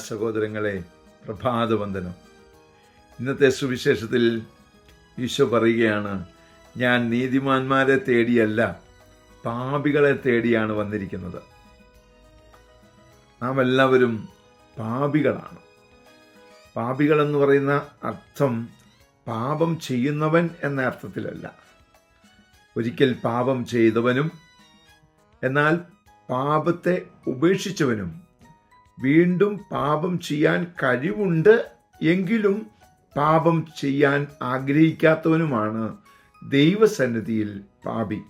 സഹോദരങ്ങളെ, പ്രഭാതവന്ദനം. ഇന്നത്തെ സുവിശേഷത്തിൽ ഈശോ പറയുകയാണ്, ഞാൻ നീതിമാന്മാരെ തേടിയല്ല പാപികളെ തേടിയാണ് വന്നിരിക്കുന്നത്. നാം എല്ലാവരും പാപികളാണ്. പാപികളെന്ന് പറയുന്ന അർത്ഥം പാപം ചെയ്യുന്നവൻ എന്ന അർത്ഥത്തിലല്ല. ഒരിക്കൽ പാപം ചെയ്തവനും എന്നാൽ പാപത്തെ ഉപേക്ഷിച്ചവനും വീണ്ടും പാപം ചെയ്യാൻ കഴിവുണ്ട് എങ്കിലും പാപം ചെയ്യാൻ ആഗ്രഹിക്കാത്തവനുമാണ് ദൈവസന്നിധിയിൽ പാപി.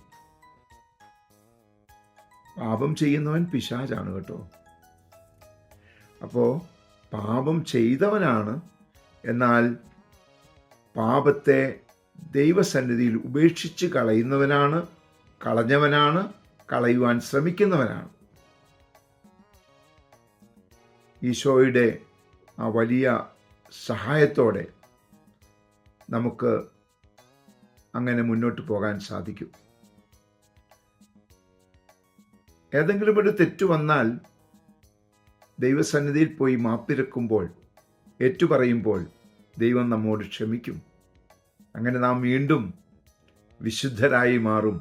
പാപം ചെയ്യുന്നവൻ പിശാചാണ് കേട്ടോ. അപ്പോൾ പാപം ചെയ്തവനാണ്, എന്നാൽ പാപത്തെ ദൈവസന്നിധിയിൽ ഉപേക്ഷിച്ച് കളഞ്ഞവനാണ്, കളയുവാൻ ശ്രമിക്കുന്നവനാണ്. ഈശോയുടെ ആ വലിയ സഹായത്തോടെ നമുക്ക് അങ്ങനെ മുന്നോട്ട് പോകാൻ സാധിക്കും. ഏതെങ്കിലും ഒരു തെറ്റ് വന്നാൽ ദൈവസന്നിധിയിൽ പോയി മാപ്പിരക്കുമ്പോൾ, ഏറ്റുപറയുമ്പോൾ ദൈവം നമ്മോട് ക്ഷമിക്കും. അങ്ങനെ നാം വീണ്ടും വിശുദ്ധരായി മാറും.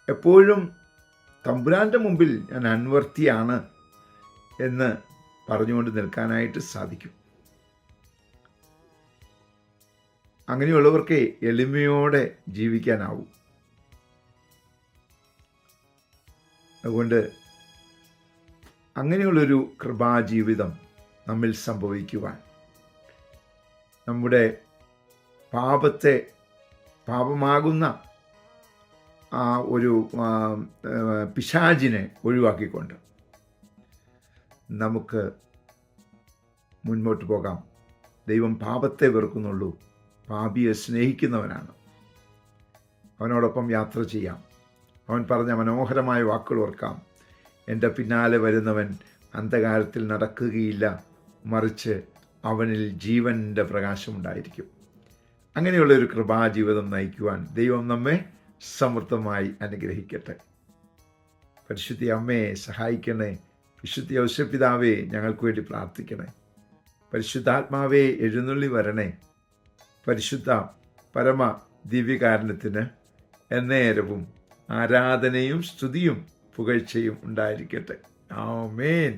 എപ്പോഴും തമ്പുരാൻ്റെ മുമ്പിൽ ഞാൻ അൻവർത്തിയാണ് എന്ന് പറഞ്ഞുകൊണ്ട് നിൽക്കാനായിട്ട് സാധിക്കും. അങ്ങനെയുള്ളവർക്ക് എളിമയോടെ ജീവിക്കാനാവും. അതുകൊണ്ട് അങ്ങനെയുള്ളൊരു കൃപാജീവിതം നമ്മിൽ സംഭവിക്കുവാൻ, നമ്മുടെ പാപമാകുന്ന ആ ഒരു പിശാചിനെ ഒഴിവാക്കിക്കൊണ്ട് നമുക്ക് മുൻപോട്ട് പോകാം. ദൈവം പാപത്തെ വെറുക്കുന്നുള്ളൂ, പാപിയെ സ്നേഹിക്കുന്നവനാണ്. അവനോടൊപ്പം യാത്ര ചെയ്യാം. അവൻ പറഞ്ഞ മനോഹരമായ വാക്കുകൾ ഓർക്കാം. എൻ്റെ പിന്നാലെ വരുന്നവൻ അന്ധകാരത്തിൽ നടക്കുകയില്ല, മറിച്ച് അവനിൽ ജീവൻ്റെ പ്രകാശമുണ്ടായിരിക്കും. അങ്ങനെയുള്ളൊരു കൃപാജീവിതം നയിക്കുവാൻ ദൈവം നമ്മെ സമൃദ്ധമായി അനുഗ്രഹിക്കട്ടെ. പരിശുദ്ധ അമ്മയെ സഹായിക്കണേ. വിശുദ്ധ ഔസേപ്പിതാവേ, ഞങ്ങൾക്ക് വേണ്ടി പ്രാർത്ഥിക്കണേ. പരിശുദ്ധാത്മാവേ, എഴുന്നള്ളി വരണേ. പരിശുദ്ധ പരമ ദിവ്യകാരുണ്യത്തിന് എന്നേരവും ആരാധനയും സ്തുതിയും പുകഴ്ചയും ഉണ്ടായിരിക്കട്ടെ. ആമേൻ.